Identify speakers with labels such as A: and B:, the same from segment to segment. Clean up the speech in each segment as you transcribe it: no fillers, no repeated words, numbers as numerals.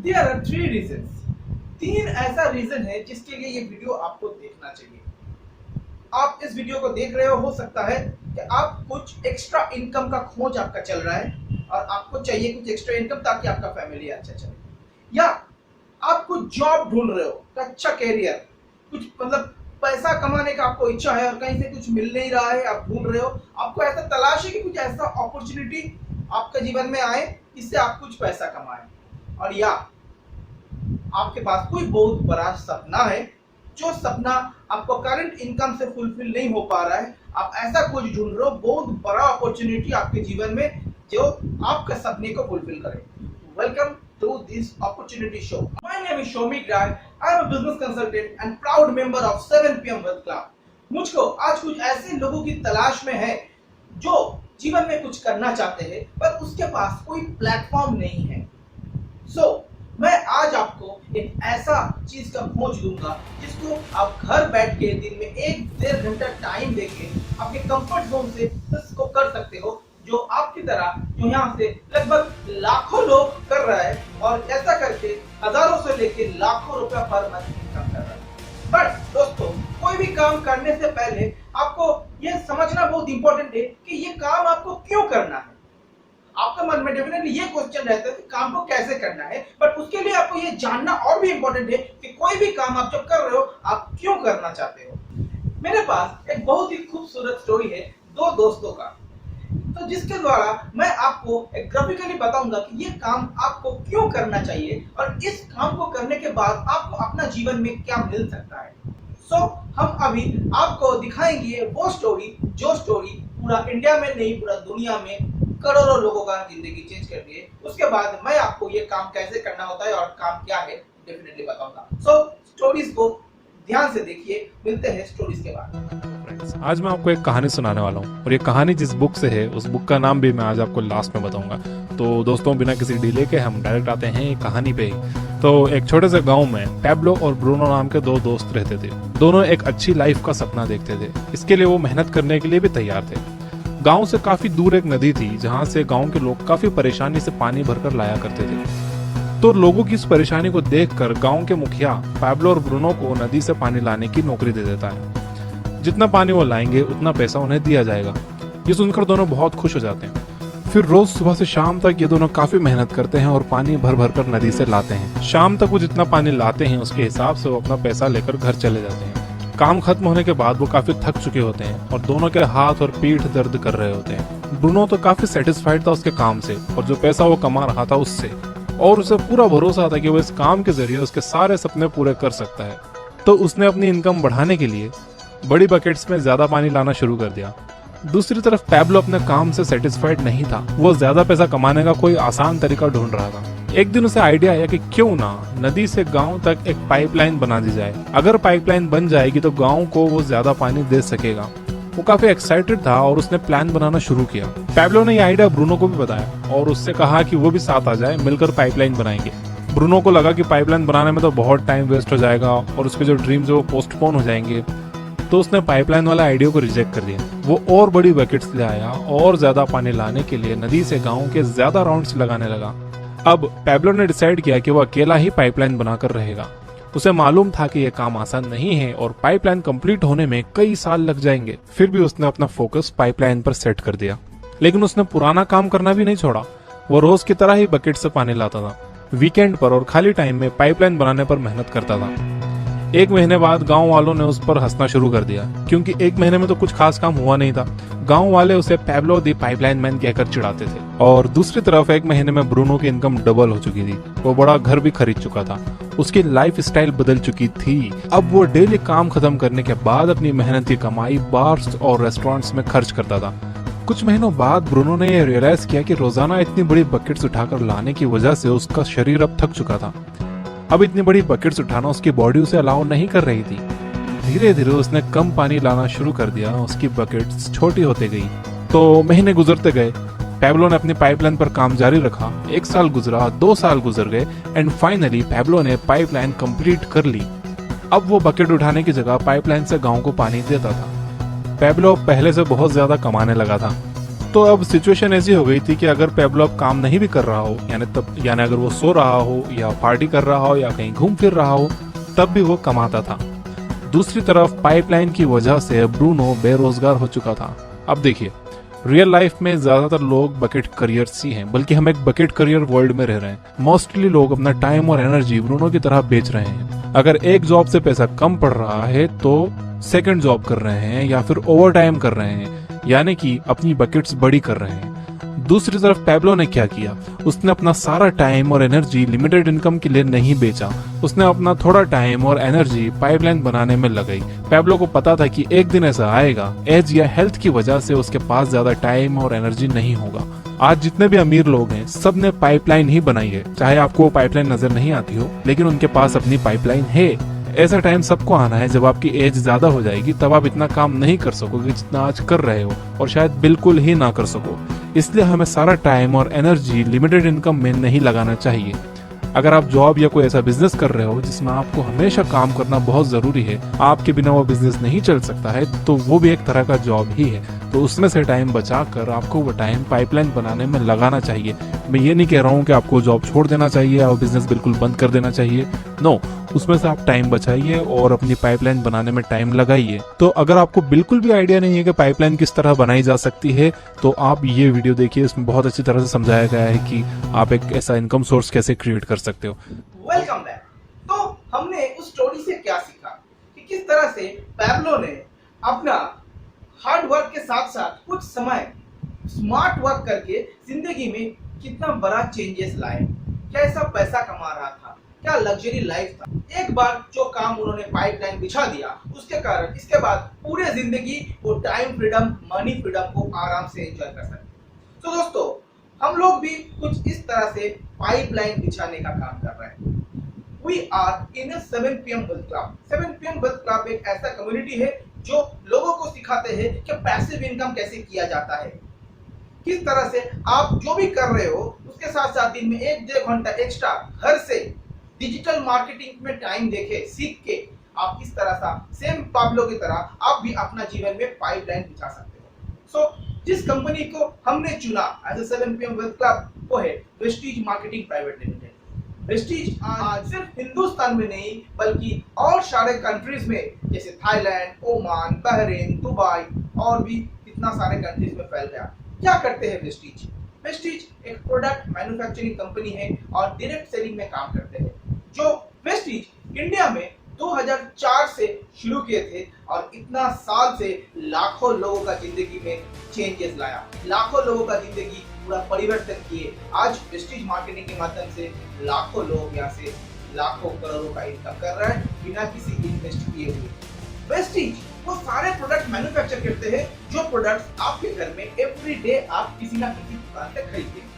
A: There are 3 reasons. 3 ऐसा reason है जिसके लिए ये वीडियो आपको देखना चाहिए। आप इस वीडियो को देख रहे हो सकता है कि आप कुछ एक्स्ट्रा इनकम का खोज आपका चल रहा है और आपको चाहिए कुछ एक्स्ट्रा इनकम ताकि आपका फैमिली अच्छा चले, या आप कुछ जॉब ढूंढ रहे हो, अच्छा कैरियर, कुछ मतलब पैसा कमाने का आपको इच्छा है और कहीं से कुछ मिल नहीं रहा है, आप ढूंढ रहे हो, आपको ऐसा तलाश है कि कुछ ऐसा अपॉर्चुनिटी आपके जीवन में आए जिससे आप कुछ पैसा कमाएं, और या आपके पास कोई बहुत बड़ा सपना है, जो सपना आपको करंट इनकम से फुलफिल नहीं हो पा रहा है, आप ऐसा कुछ ढूंढ रहे हो, बहुत बड़ा अपॉर्चुनिटी आपके जीवन में जो आपके सपने को फुलफिल करे। Welcome to this opportunity show. My name is Shomik Rai. I am a business consultant and proud member of 7 PM Wealth Club. मुझको आज कुछ ऐसे लोगों की तलाश में है जो जीवन में कुछ करना चाहते हैं पर उसके पास कोई प्लेटफॉर्म नहीं है। मैं आज आपको एक ऐसा चीज का खोज दूंगा जिसको आप घर बैठ के दिन में 1-1.5 घंटा टाइम देके अपने कंफर्ट जोन से इसको कर सकते हो, जो आपकी तरह जो यहाँ से लगभग लाखों लोग कर रहा है और ऐसा करके हजारों से लेके लाखों रुपया पर मंथ इनकम कर रहा है। बट दोस्तों, कोई भी काम करने से पहले आपको ये समझना बहुत इंपॉर्टेंट है कि ये काम आपको क्यों करना है। आपके मन में डेफिनेटली ये क्वेश्चन रहता है कि काम को कैसे करना है, बट उसके लिए आपको ये जानना और भी इंपॉर्टेंट है कि कोई भी काम आप जब कर रहे हो आप क्यों करना चाहते हो। मेरे पास एक बहुत ही खूबसूरत स्टोरी है 2 दोस्तों का, तो जिसके द्वारा मैं आपको एक ग्राफिकली बताऊंगा कि ये काम आपको क्यों करना चाहिए और इस काम को करने के बाद आपको अपना जीवन में क्या मिल सकता है। हम अभी आपको दिखाएंगे वो स्टोरी जो स्टोरी पूरा इंडिया में नहीं पूरा दुनिया में करोड़ों लोगों का जिंदगी चेंज कर दी है। उसके बाद मैं आपको ये काम कैसे करना होता है और काम क्या है डेफिनेटली बताऊंगा। स्टोरीज को ध्यान से देखिए, मिलते हैं स्टोरीज के बाद।
B: आज मैं आपको एक कहानी सुनाने वाला हूँ और ये कहानी जिस बुक से है उस बुक का नाम भी मैं आज आपको लास्ट में बताऊंगा। तो दोस्तों, बिना किसी डिले के हम डायरेक्ट आते हैं कहानी पे ही। तो एक छोटे से गांव में पैब्लो और ब्रूनो नाम के 2 दोस्त रहते थे। दोनों एक अच्छी लाइफ का सपना देखते थे, इसके लिए वो मेहनत करने के लिए भी तैयार थे। गाँव से काफी दूर एक नदी थी जहाँ से गाँव के लोग काफी परेशानी से पानी भरकर लाया करते थे। तो लोगों की इस परेशानी को देखकर गांव के मुखिया पैब्लो और ब्रूनो को नदी से पानी लाने की नौकरी दे देता है। जितना पानी वो लाएंगे उतना पैसा उन्हें दिया जाएगा। ये सुनकर दोनों बहुत खुश हो जाते हैं। फिर रोज सुबह से शाम तक ये दोनों काफी मेहनत करते हैं और पानी भर भर कर नदी से लाते हैं। शाम तक वो जितना पानी लाते हैं उसके हिसाब से वो अपना पैसा लेकर घर चले जाते हैं। काम खत्म होने के बाद वो काफी थक चुके होते हैं और दोनों के हाथ और पीठ दर्द कर रहे होते हैं। ब्रूनो तो काफी सेटिस्फाइड था उसके काम से और जो पैसा वो कमा रहा था उससे, और उसे पूरा भरोसा था कि वो इस काम के जरिए उसके सारे सपने पूरे कर सकता है। तो उसने अपनी इनकम बढ़ाने के लिए बड़ी बकेट्स में ज्यादा पानी लाना शुरू कर दिया। दूसरी तरफ पैब्लो अपने काम से सेटिस्फाइड नहीं था। वो ज्यादा पैसा कमाने का कोई आसान तरीका ढूंढ रहा था। एक दिन उसे आइडिया आया कि क्यों ना नदी से गांव तक एक पाइपलाइन बना दी जाए। अगर पाइपलाइन बन जाएगी तो गांव को वो ज्यादा पानी दे सकेगा। वो काफी एक्साइटेड था और उसने प्लान बनाना शुरू किया। पैब्लो ने यह आइडिया ब्रूनो को भी बताया और उससे कहा कि वो भी साथ आ जाए, मिलकर पाइपलाइन बनाएंगे। ब्रूनो को लगा कि पाइपलाइन बनाने में तो बहुत टाइम वेस्ट हो जाएगा और उसके जो ड्रीम्स है वो पोस्टपोन हो जाएंगे, तो उसने पाइपलाइन वाला आइडिया को रिजेक्ट कर दिया। वो और बड़ी बकेट्स ले आया और ज्यादा पानी लाने के लिए नदी से गांव के ज्यादा राउंड्स लगाने लगा। अब पैब्लो ने डिसाइड किया कि वो अकेला ही पाइपलाइन बनाकर रहेगा। उसे मालूम था कि यह काम आसान नहीं है और पाइपलाइन कंप्लीट होने में कई साल लग जाएंगे। फिर भी उसने अपना फोकस पाइपलाइन पर सेट कर दिया। लेकिन उसने पुराना काम करना भी नहीं छोड़ा। वो रोज की तरह ही बकेट से पानी लाता था। वीकेंड पर और खाली टाइम में पाइपलाइन बनाने पर मेहनत करता था। 1 महीने बाद गांव वालों ने उस पर हंसना शुरू कर दिया, क्योंकि 1 महीने में तो कुछ खास काम हुआ नहीं था। गांव वाले उसे पैब्लो द पाइपलाइन मैन कहकर चिढ़ाते थे। और दूसरी तरफ 1 महीने में ब्रूनो की इनकम डबल हो चुकी थी। वो बड़ा घर भी खरीद चुका था। उसकी लाइफ स्टाइल बदल चुकी थी। अब वो डेली काम खत्म करने के बाद अपनी मेहनत की कमाई बार्स और रेस्टोरेंट्स में खर्च करता था। कुछ महीनों बाद ब्रूनो ने यह रियलाइज किया कि रोजाना इतनी बड़ी बकेट्स उठाकर लाने की वजह से उसका शरीर अब थक चुका था। अब इतनी बड़ी बकेट्स उठाना उसकी बॉडी उसे अलाउ नहीं कर रही थी। धीरे धीरे उसने कम पानी लाना शुरू कर दिया। उसकी बकेट्स छोटी होती गई। तो महीने गुजरते गए। पैब्लो ने अपनी पाइपलाइन पर काम जारी रखा। 1 साल गुजरा, 2 साल गुजर गए एंड फाइनली पैब्लो ने पाइपलाइन कंप्लीट कर ली। अब वो बकेट उठाने की जगह पाइपलाइन से गांव को पानी देता था। पैब्लो पहले से बहुत ज्यादा कमाने लगा था। तो अब सिचुएशन ऐसी हो गई थी कि अगर पैब्लो अब काम नहीं भी कर रहा हो, यानी अगर वो सो रहा हो या पार्टी कर रहा हो या कहीं घूम फिर रहा हो, तब भी वो कमाता था। दूसरी तरफ पाइपलाइन की वजह से ब्रूनो बेरोजगार हो चुका था। अब देखिए, रियल लाइफ में ज्यादातर लोग बकेट करियर्स ही हैं, बल्कि हम एक बकेट करियर वर्ल्ड में रह रहे हैं। मोस्टली लोग अपना टाइम और एनर्जी ब्रूनो की तरह बेच रहे हैं। अगर एक जॉब से पैसा कम पड़ रहा है तो सेकंड जॉब कर रहे हैं या फिर ओवर टाइम कर रहे हैं, यानी कि अपनी बकेट्स बड़ी कर रहे हैं। दूसरी तरफ पैब्लो ने क्या किया, उसने अपना सारा टाइम और एनर्जी लिमिटेड इनकम के लिए नहीं बेचा। उसने अपना थोड़ा टाइम और एनर्जी पाइपलाइन बनाने में लगाई। पैब्लो को पता था कि एक दिन ऐसा आएगा, एज या हेल्थ की वजह से उसके पास ज्यादा टाइम और एनर्जी नहीं होगा। आज जितने भी अमीर लोग हैं, सब ने पाइपलाइन ही बनाई है। चाहे आपको वो पाइपलाइन नजर नहीं आती हो, लेकिन उनके पास अपनी पाइपलाइन है। ऐसा टाइम सबको आना है जब आपकी एज ज्यादा हो जाएगी, तब आप इतना काम नहीं कर सकोगे जितना आज कर रहे हो, और शायद बिल्कुल ही ना कर सको। इसलिए हमें सारा टाइम और एनर्जी लिमिटेड इनकम में नहीं लगाना चाहिए। अगर आप जॉब या कोई ऐसा बिजनेस कर रहे हो जिसमें आपको हमेशा काम करना बहुत जरूरी है, आपके बिना वो बिजनेस नहीं चल सकता है, तो वो भी एक तरह का जॉब ही है। तो उसमें से टाइम बचाकर आपको वो टाइम पाइपलाइन बनाने में लगाना चाहिए। मैं ये नहीं कह रहा हूँ कि आपको जॉब छोड़ देना चाहिए और बिजनेस बिल्कुल बंद कर देना चाहिए। नो, उसमें से आप टाइम बचाइए और अपनी पाइपलाइन बनाने में टाइम लगाइए। तो अगर आपको बिल्कुल भी आइडिया नहीं है कि पाइपलाइन किस तरह बनाई जा सकती है, तो आप ये वीडियो देखिए। इसमें बहुत अच्छी तरह से समझाया गया है कि आप एक ऐसा इनकम सोर्स कैसे क्रिएट कर सकते हो।
A: Welcome back. तो हमने उस स्टोरी से क्या सीखा कि किस तरह से पैब्लो ने अपना हार्ड वर्क के साथ साथ कुछ समय स्मार्ट वर्क करके जिंदगी में कितना बड़ा चेंजेस लाए, कैसा पैसा कमा रहा था, क्या लग्जरी लाइफ था। एक बार जो काम उन्होंने पाइपलाइन बिछा दिया, उसके कारण इसके बाद पूरे जिंदगी वो टाइम फ्रीडम, मनी फ्रीडम को आराम से एंजॉय कर सकते। तो दोस्तों, हम लोग भी कुछ इस तरह से पाइपलाइन बिछाने का काम कर रहे हैं। We are in a 7 PM Wealth Club. 7 PM Wealth Club एक ऐसा कम्युनिटी है जो लोगों को सिखाते हैं कि पैसिव इनकम कैसे किया जाता है, किस तरह से आप जो भी कर रहे हो उसके साथ साथ दिन में 1-1.5 घंटा एक्स्ट्रा घर से डिजिटल मार्केटिंग में टाइम देके सीख के आप इस तरह सा सेम पैब्लो की तरह आप भी अपना जीवन में पाइपलाइन बिछा सकते हो। सो जिस कंपनी को हमने चुना as a 7 PM Wealth Club वो है Vestige marketing private limited. Vestige आज सिर्फ हिंदुस्तान में नहीं बल्कि और सारे कंट्रीज में, जैसे थाईलैंड, ओमान, बहरीन, दुबई और भी कितना सारे कंट्रीज में फैल गया। क्या करते हैं वेस्टीज? वेस्टीज एक प्रोडक्ट मैन्युफैक्चरिंग कंपनी है और डायरेक्ट सेलिंग में काम करते हैं। जो वेस्टीज इंडिया में 2004 से शुरू किए थे और इतना साल से लाखों लोगों का जिंदगी में चेंजेस लाया, लाखों लोगों का जिंदगी पूरा परिवर्तन किए। आज वेस्टीज मार्केटिंग के माध्यम से लाखों लोग यहाँ से लाखों करोड़ों का इनकम कर रहे हैं बिना किसी इन्वेस्ट किए हुए। वेस्टीज वो सारे प्रोडक्ट मैन्युफैक्चर करते हैं जो प्रोडक्ट्स आपके घर में एवरी डे आप किसी ना किसी दुकान से खरीदते हैं।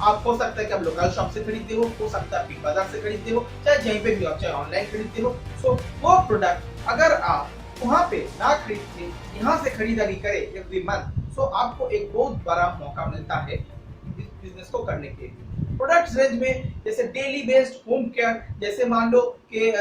A: आप हो सकता है कि आप लोकल शॉप से खरीदते हो सकता है बिग बाजार से खरीदते हो, चाहे जहीं पे भी हो, चाहे ऑनलाइन खरीदते हो। सो वो प्रोडक्ट अगर आप वहाँ पे ना खरीद के यहाँ से खरीदारी करें एवरी मंथ, सो आपको एक बहुत बड़ा मौका मिलता है इस बिजनेस को करने के लिए। प्रोडक्ट्स रेंज में जैसे डेली बेस्ड होम केयर, जैसे मान लो कि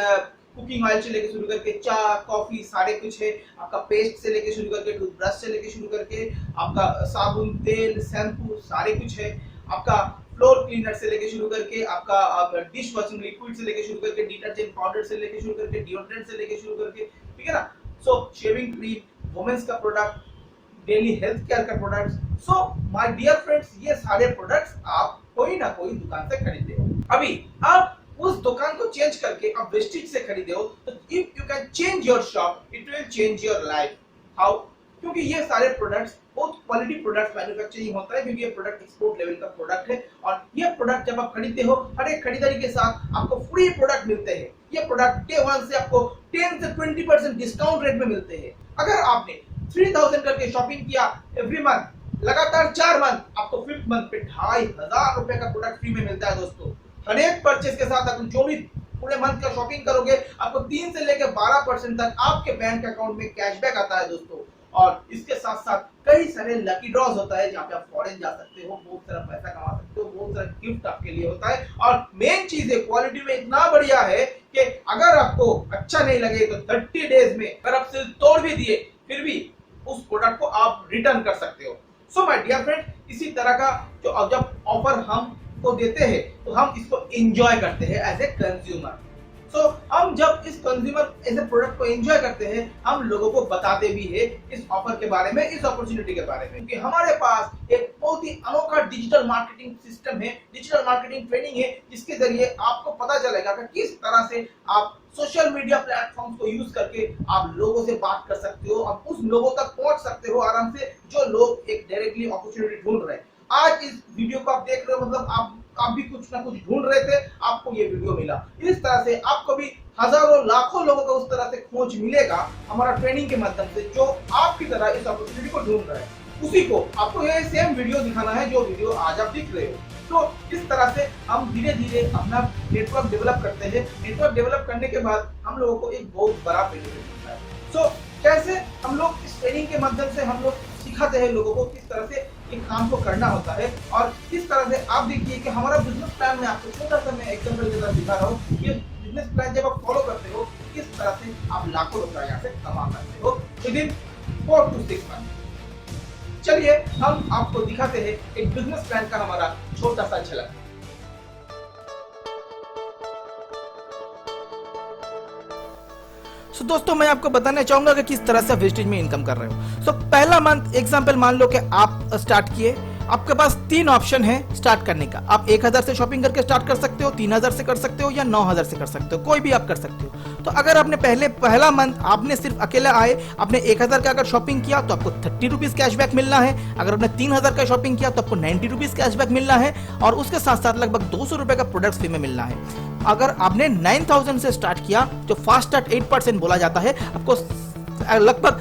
A: कुकिंग ऑयल से लेके शुरू करके चाय, कॉफी सारे कुछ है। आपका पेस्ट से लेके शुरू करके टूथब्रश से लेके शुरू करके आपका साबुन, तेल, शैम्पू सारे कुछ है। आपका फ्लोर क्लीनर से लेके शुरू करके आपका डिश वॉशिंग लिक्विड से लेके शुरू करके डिटर्जेंट पाउडर से लेके शुरू करके डिओड्रेंट से लेके शुरू करके, ठीक है ना। सो शेविंग क्रीम, वुमेन्स का प्रोडक्ट, डेली हेल्थ केयर का product. So my dear friends, ये सारे प्रोडक्ट्स आप कोई ना कोई दुकान से खरीदते हो। अभी आप उस दुकान को चेंज करके आप वेस्टीज से खरीदे हो, तो if you can change your shop, it will change your life. How? क्योंकि ये सारे प्रोडक्ट्स बहुत क्वालिटी प्रोडक्ट मैन्युफैक्चरिंग होता है, क्योंकि ये प्रोडक्ट एक्सपोर्ट लेवल का प्रोडक्ट है। और ये प्रोडक्ट जब आप खरीदते हो, हर एक खरीदारी के साथ आपको फ्री प्रोडक्ट मिलते हैं। ये प्रोडक्ट डे 1 से आपको 10 से 20% डिस्काउंट रेट में मिलते हैं। अगर आपने 3000 करके शॉपिंग किया एवरी मंथ, लगातार 4 मंथ, आपको 5th मंथ पे 2500 रुपए का प्रोडक्ट फ्री में मिलता है। दोस्तों, हर एक परचेज के साथ आप जो भी पूरे मंथ का शॉपिंग करोगे, आपको 3 से लेकर 12% तक आपके बैंक अकाउंट में कैशबैक आता है दोस्तों। और इसके साथ साथ कई सारे लकी ड्रॉज होता है जहाँ पे आप फॉरेन जा सकते हो, बहुत सारा पैसा कमा सकते हो, बहुत सारा गिफ्ट आपके लिए होता है। और मेन चीज है, क्वालिटी में इतना बढ़िया है कि अगर आपको अच्छा नहीं लगे तो 30 डेज में अगर आप सिल तोड़ भी दिए फिर भी उस प्रोडक्ट को आप रिटर्न कर सकते हो। सो माय डियर फ्रेंड, इसी तरह का जो जब ऑफर हमको देते हैं तो हम इसको एंजॉय करते हैं एज ए कंज्यूमर। सो हम जब इस कंज्यूमर ऐसे प्रोडक्ट को एंजॉय करते हैं, हम लोगों को बताते भी है इस ऑफर के बारे में, इस अपॉर्चुनिटी के बारे में, क्योंकि हमारे पास एक बहुत ही अनोखा डिजिटल मार्केटिंग सिस्टम है, डिजिटल मार्केटिंग ट्रेनिंग है, जिसके जरिए आपको पता चलेगा कि किस तरह से आप सोशल मीडिया प्लेटफॉर्म्स को यूज करके आप लोगों से बात कर सकते हो, आप उस लोगों तक पहुंच सकते हो आराम से जो लोग एक डायरेक्टली अपॉर्चुनिटी ढूंढ रहे हैं। आज इस वीडियो को आप देख रहे हो, मतलब आप भी कुछ ना कुछ ढूंढ रहे थे, आपको ये वीडियो मिला। इस तरह से आपको भी हजारों लाखों लोगों का उस तरह से खोज मिलेगा हमारा ट्रेनिंग के माध्यम से, जो आपकी तरह इस अपॉर्चुनिटी को ढूंढ रहे हैं। उसी को आपको ये सेम वीडियो दिखाना है जो वीडियो आज आप दिख रहे हो। तो इस तरह से हम धीरे धीरे अपना नेटवर्क डेवलप करते हैं। नेटवर्क डेवलप करने के बाद हम लोगों को एक बहुत बड़ा बेनिफिट मिलता है। सो कैसे हम लोग इस ट्रेनिंग के माध्यम से हम लोग सिखाते हैं लोगों को किस तरह से एक काम को करना होता है, और किस तरह से आप देखिए कि हमारा बिजनेस प्लान में आपको छोटा सा मैं एग्जांपल के साथ दिखा रहा हूँ। ये बिजनेस प्लान जब आप फॉलो करते हो, किस तरह से आप लाखों रुपया यहाँ से कमा सकते हो विदिन 4 to 6 मंथ। चलिए हम आपको दिखाते हैं एक बिजनेस प्लान का हमारा छोटा सा झलक।
C: सो दोस्तों, मैं आपको बताना चाहूंगा कि किस तरह से वेस्टेज में इनकम कर रहे हो। सो पहला मंथ एग्जांपल मान लो कि आप स्टार्ट किए, आपके पास 3 ऑप्शन है स्टार्ट करने का। आप 1000 से शॉपिंग करके स्टार्ट कर सकते हो, 3000 से कर सकते हो, या 9000 से कर सकते हो, कोई भी आप कर सकते हो। तो अगर आपने पहला मंथ आपने सिर्फ अकेला आए, आपने 1000 का अगर शॉपिंग किया तो आपको 30 रुपीज कैशबैक मिलना है। अगर आपने 3000 का शॉपिंग किया तो आपको 90 रुपीज कैशबैक मिलना है, और उसके साथ साथ लगभग 200 रुपए का प्रोडक्ट फ्री में मिलना है। अगर आपने 9000 से स्टार्ट किया, जो फास्ट स्टार्ट 8% बोला जाता है, आपको लगभग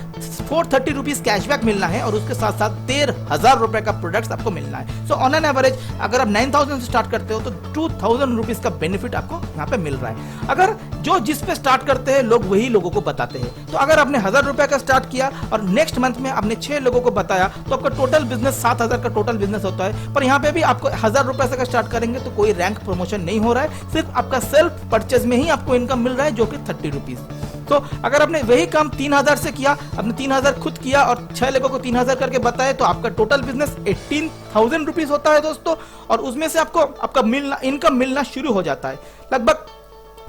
C: 430 रुपीज कैशबैक मिलना है, और उसके साथ साथ 13,000 रुपए का प्रोडक्ट्स आपको मिलना है। सो ऑन एन एवरेज अगर आप 9000 से स्टार्ट करते हो तो 2000 रुपीज का बेनिफिट आपको यहाँ पे मिल रहा है। अगर जो जिस पे स्टार्ट करते हैं लोग वही लोगों को बताते हैं। तो अगर आपने 1000 रुपए का स्टार्ट किया और नेक्स्ट मंथ में आपने 6 लोगों को बताया, तो आपका टोटल बिजनेस 7000 का टोटल बिजनेस होता है। पर यहाँ पे भी आपको 1000 रुपए से स्टार्ट करेंगे तो कोई रैंक प्रमोशन नहीं हो रहा है, सिर्फ आपका सेल्फ परचेज में ही आपको इनकम मिल रहा है, जो कि 30 रुपीज। तो अगर आपने वही काम 3000 से किया, आपने 3000 खुद किया और 6 लोगों को 3000 करके बताया, तो आपका टोटल बिजनेस 18,000 रुपीज होता है दोस्तों। और उसमें से आपको आपका इनकम मिलना शुरू हो जाता है। लगभग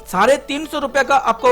C: 350 रुपए का आपको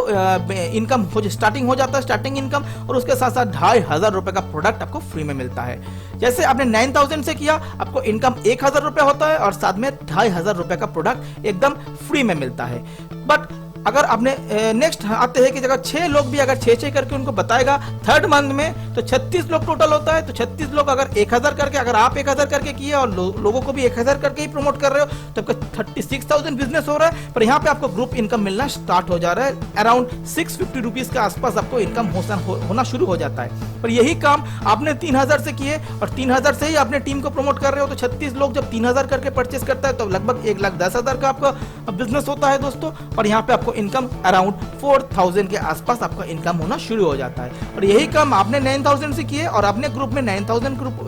C: इनकम स्टार्टिंग हो जाता है, स्टार्टिंग इनकम, और उसके साथ साथ 2500 रुपए का प्रोडक्ट आपको फ्री में मिलता है। जैसे आपने 9000 से किया, आपको इनकम 1000 रुपए होता है, और साथ में 2500 रुपए का प्रोडक्ट एकदम फ्री में मिलता है। बट अगर आपने नेक्स्ट आते हैं कि अगर 6 लोग भी अगर 6 करके उनको बताएगा थर्ड मंथ में, तो 36 लोग टोटल होता है। तो 36 लोग अगर 1000 करके, अगर आप 1000 करके किए और लोगों को भी 1000 करके ही प्रमोट कर रहे हो, तो आपका 36,000 बिजनेस हो रहा है। पर यहाँ पे आपको ग्रुप इनकम मिलना स्टार्ट हो जा रहा है। अराउंड 650 रुपीज के आसपास आपको इनकम होना शुरू हो जाता है। पर यही काम आपने 3000 से किए और 3000 से ही आपने टीम को प्रमोट कर रहे हो, तो 36 लोग जब 3000 करके परचेस करता है तो लगभग 1,10,000 का आपका बिजनेस होता है दोस्तों। और यहाँ पे आपको इनकम अराउंड 4000 के आसपास आपका इनकम होना शुरू हो जाता है। और यही काम आपने 9000 से किए और आपने ग्रुप में 9000 ग्रुप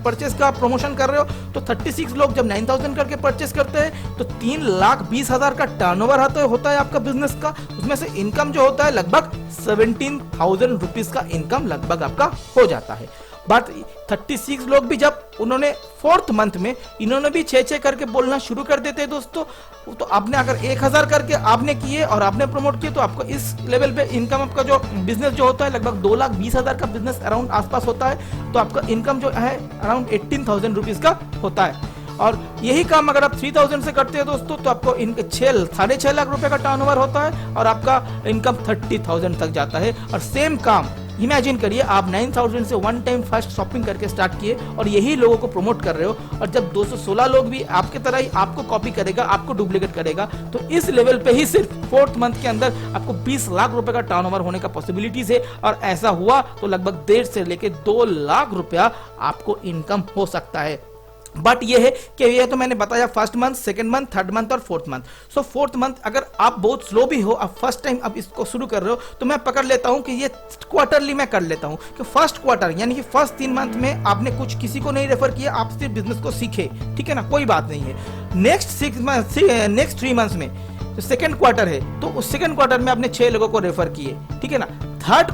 C: परचेस का प्रमोशन कर रहे हो, तो 36 लोग जब 9000 करके परचेस करते हैं तो 3,20,000 का टर्नओवर होता है आपका बिजनेस का। उसमें से इनकम जो होता है लगभग 17,000 रुपीज का इनकम लगभग आपका हो जाता है। बट 36 लोग भी जब उन्होंने 4th मंथ में इन्होंने भी 6 करके बोलना शुरू कर देते हैं दोस्तों। तो आपने अगर 1000 करके आपने किए और आपने प्रमोट किए, तो आपको इस लेवल पे इनकम आपका जो बिजनेस जो होता है लगभग 2,20,000 का बिजनेस अराउंड आसपास होता है। तो आपका इनकम जो है अराउंड 18,000 रुपीज का होता है। और यही काम अगर आप 3000 से करते हैं दोस्तों, तो आपको 6.5 लाख रुपए का टर्नओवर होता है और आपका इनकम 30,000 तक जाता है। और सेम काम इमेजिन करिए, आप 9000 से वन टाइम फर्स्ट शॉपिंग करके स्टार्ट किए और यही लोगों को प्रमोट कर रहे हो, और जब 216 लोग भी आपके तरह ही आपको कॉपी करेगा, आपको डुप्लीकेट करेगा, तो इस लेवल पे ही सिर्फ 4th मंथ के अंदर आपको 20 लाख रुपए का टर्नओवर होने का पॉसिबिलिटीज है। और ऐसा हुआ तो लगभग 1.5 से लेके 2 लाख रुपया आपको इनकम हो सकता है। बट ये है कि ये तो मैंने बताया first month, second month, third month और 4th मंथ। सो 4th मंथ अगर आप बहुत स्लो भी हो, आप फर्स्ट टाइम अब इसको शुरू कर रहे हो, तो मैं पकड़ लेता हूं कि ये क्वार्टरली मैं कर लेता हूं कि फर्स्ट क्वार्टर यानी कि फर्स्ट 3 मंथ में आपने कुछ किसी को नहीं रेफर किया, आप सिर्फ बिजनेस को सीखे, ठीक है ना, कोई बात नहीं है। नेक्स्ट 3 मंथ्स में तो सेकंड क्वार्टर है, तो उस सेकंड क्वार्टर में आपने 6 लोगों को रेफर किए, ठीक है ना। थर्ड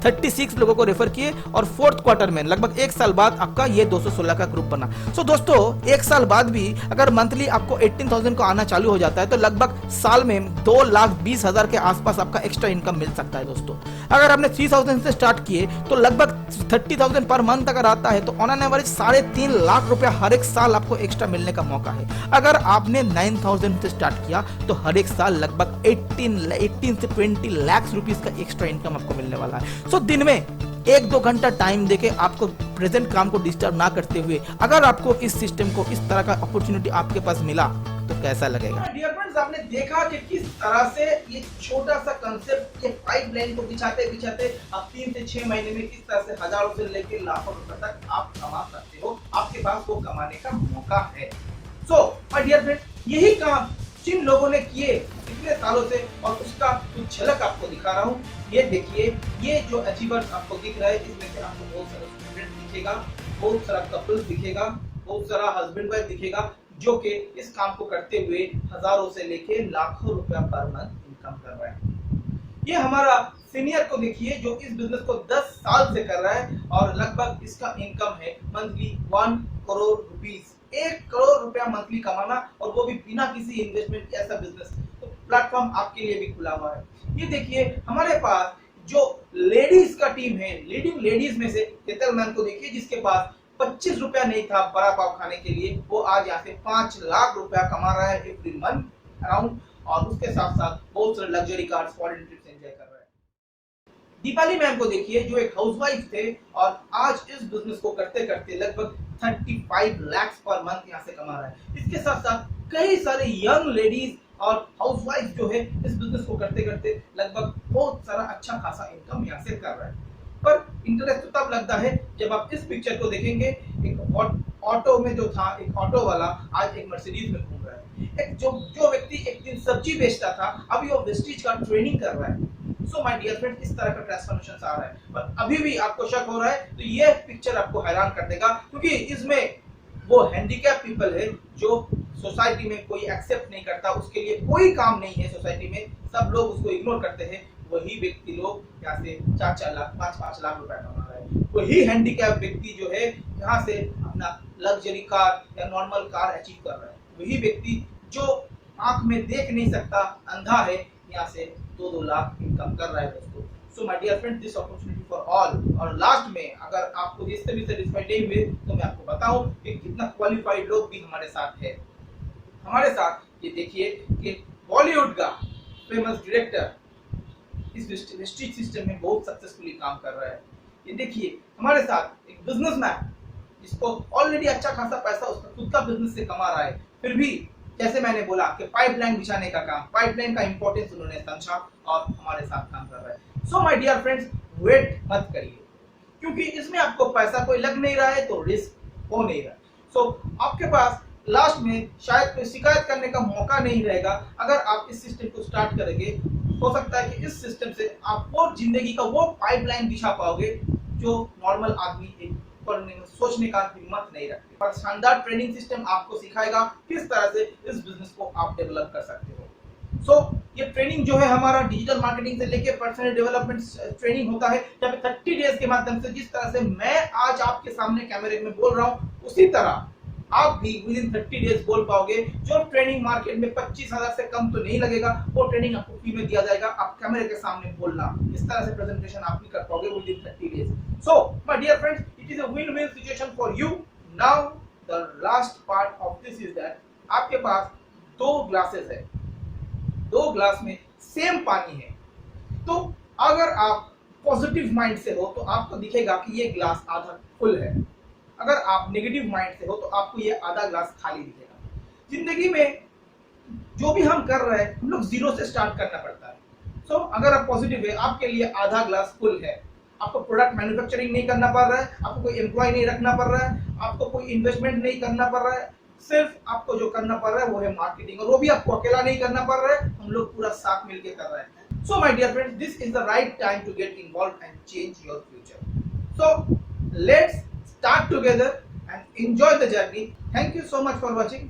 C: 36 लोगों को रेफर किए और फोर्थ क्वार्टर में लगभग 1 साल बाद आपका ये 216 का ग्रुप बना। सो दोस्तों 1 साल बाद भी अगर मंथली आपको 18,000 को आना चालू हो जाता है तो लगभग साल में 2,20,000 के आसपास आपका एक्स्ट्रा इनकम मिल सकता है दोस्तों। अगर आपने 3,000 से स्टार्ट किए तो लगभग 30,000 पर मंथ अगर आता है तो ऑन एन एवरेज 3.5 लाख रुपया हर एक साल आपको एक्स्ट्रा मिलने का मौका है। अगर आपने 9,000 से स्टार्ट किया तो हर एक साल लगभग 18 से 20 लाख रुपीस का एक्स्ट्रा इनकम आपको मिलने वाला है। सो दिन में 1-2 घंटा टाइम देके आपको प्रेजेंट काम को डिस्टर्ब ना करते हुए अगर आपको इस सिस्टम को इस तरह का अपॉर्चुनिटी आपके पास मिला तो कैसा लगेगा?
A: डियर फ्रेंड्स, आपने देखा कि किस तरह से ये छोटा सा कंसेप्ट, ये पाइपलाइन को बिछाते बिछाते आप 3 से 6 महीने में किस तरह से हजारों से लेकर लाखों रुपए तक आप कमा सकते हो। आपके पास वो कमाने का मौका है। सो माय डियर फ्रेंड्स, यही काम जिन लोगों ने किए इतने सालों से और उसका कुछ झलक आपको दिखा रहा हूँ। ये देखिए, ये जो अचीवर्स आपको दिख रहा है इसमें से आपको बहुत सारा स्टूडेंट दिखेगा, बहुत सारा कपल्स दिखेगा, बहुत सारा हस्बैंड वाइफ दिखेगा जो कि इस काम को करते हुए हजारों से लेके लाखों रुपया पर मंथ इनकम कर रहा है। ये हमारा सीनियर को देखिए जो इस बिजनेस को 10 साल से कर रहा है और लगभग इसका इनकम है मंथली 1 करोड़ रुपीस। 1 करोड़ रुपया मंथली कमाना और वो भी बिना किसी इन्वेस्टमेंट। ऐसा बिजनेस तो प्लेटफॉर्म आपके लिए भी खुला हुआ है। ये देखिए, हमारे पास जो लेडीज का टीम है, लीडिंग लेडीज में से केतल मैम को देखिए जिसके पास 25 रुपया नहीं था बड़ा पाव खाने के लिए, वो आज यहाँ से 5 लाख रुपया कमा रहा है एवरी मंथ अराउंड। और उसके साथ साथ बहुत सारे luxury cars, foreign trips enjoy कर रहा है। दीपाली मैम को देखिए जो एक हाउसवाइफ थे और आज इस बिजनेस को करते करते लगभग 35 लाख पर मंथ यहाँ से कमा रहा है। इसके साथ साथ कई सारे यंग लेडीज और हाउसवाइफ जो है इस बिजनेस को करते करते लगभग बहुत सारा अच्छा खासा इनकम यहाँ से कर रहा है। पर इंटरेस्ट तो तब लगता है जब आप इस पिक्चर को देखेंगे। एक ऑटो में जो था, एक ऑटो वाला आज एक मर्सिडीज में घूम रहा है। एक जो व्यक्ति एक दिन सब्जी बेचता था अभी वो वेस्टिज का ट्रेनिंग कर रहा है। सो माय डियर फ्रेंड, इस तरह का ट्रांसफॉर्मेशन आ रहा है। पर अभी भी आपको शक हो रहा है तो ये पिक्चर आपको हैरान कर देगा क्योंकि इसमें वो हैंडीकैप पीपल है जो सोसाइटी में कोई एक्सेप्ट नहीं करता, उसके लिए कोई काम नहीं है सोसाइटी में, सब लोग उसको इग्नोर करते हैं। वही व्यक्ति लोग यहाँ से 4-4 लाख 5-5 लाख रुपए कमा रहे हैं। वही हैंडीकैप व्यक्ति जो है यहाँ से अपना लग्जरी कार या नॉर्मल कार अचीव कर रहा है। वही व्यक्ति जो आंख में देख नहीं सकता, अंधा है, यहाँ से 2-2 लाख इनकम कर रहा है दोस्तों। So my dear friend, this opportunity for all. और लास्ट में अगर आपको इससे भी सेटिस्फाइड नहीं हुए तो मैं आपको बताऊं कि कितना क्वालिफाइड लोग भी हमारे साथ है। हमारे साथ ये देखिए कि बॉलीवुड का फेमस डायरेक्टर इस वेस्टिज सिस्टम में बहुत सक्सेसफुली काम कर रहा है। ये देखिए, हमारे साथ एक बिजनेसमैन जिसको ऑलरेडी अच्छा खासा पैसा उसका खुद का बिजनेस से कमा रहा है, फिर भी जैसे मैंने बोला कि पाइपलाइन बिछाने का काम, पाइपलाइन का इंपॉर्टेंस उन्होंने समझा और हमारे साथ काम कर रहा है। So my dear friends, wait मत करिए क्योंकि इसमें आपको पैसा कोई लग नहीं रहा है तो रिस्क हो नहीं रहा। सो आपके पास लास्ट में शायद कोई शिकायत करने का मौका नहीं रहेगा अगर आप इस सिस्टम को स्टार्ट करेंगे। हो सकता है कि इस सिस्टम से आप वो जिंदगी का वो पाइपलाइन बिछा पाओगे जो नॉर्मल आदमी एक करने में सोचने का हिम्मत नहीं रखते। पर शानदार ट्रेनिंग सिस्टम आपको सिखाएगा किस तरह से इस बिजनेस को आप डेवलप कर सकते हो। सो ये ट्रेनिंग जो है हमारा डिजिटल मार्केटिंग से लेके पर्सनल डेवलपमेंट ट्रेनिंग होता है जहाँ पे 30 डेज के माध्यम से जिस तरह से मैं आज आपके सामने कैमरे में बोल रहा हूँ उसी तरह आप भी विद इन 30 डेज बोल पाओगे। जो ट्रेनिंग मार्केट में 25,000 से कम तो नहीं लगेगा, वो ट्रेनिंग आपको फ्री में दिया जाएगा। आप कैमरे के सामने बोलना, इस तरह से प्रेजेंटेशन आप भी कर पाओगे within 30 days. So my dear friends, it is a win win situation for you. Now the last part of this is that आपके पास 2 ग्लासेस है, 2 ग्लास में सेम पानी है। तो अगर आप पॉजिटिव माइंड से हो तो आपको दिखेगा कि ये ग्लास आधा फुल है। अगर आप नेगेटिव माइंड से हो तो आपको ये आधा ग्लास खाली दिखेगा। जिंदगी में जो भी हम कर रहे हैं हम लोग जीरो से स्टार्ट करना पड़ता है। सो अगर आप पॉजिटिव है, आपके लिए आधा ग्लास फुल है। आपको प्रोडक्ट मैन्युफैक्चरिंग नहीं करना पड़ रहा है, आपको कोई एम्प्लॉय नहीं रखना पड़ रहा है, आपको कोई इन्वेस्टमेंट नहीं करना पड़ रहा है। सिर्फ आपको जो करना पड़ रहा है वो है मार्केटिंग, और वो भी आपको अकेला नहीं करना पड़ रहा है, हम लोग पूरा साथ मिलकर कर रहे हैं। So my dear friends, this is the right time to get involved and change your future. So let's start together and enjoy the journey. Thank you so much for watching.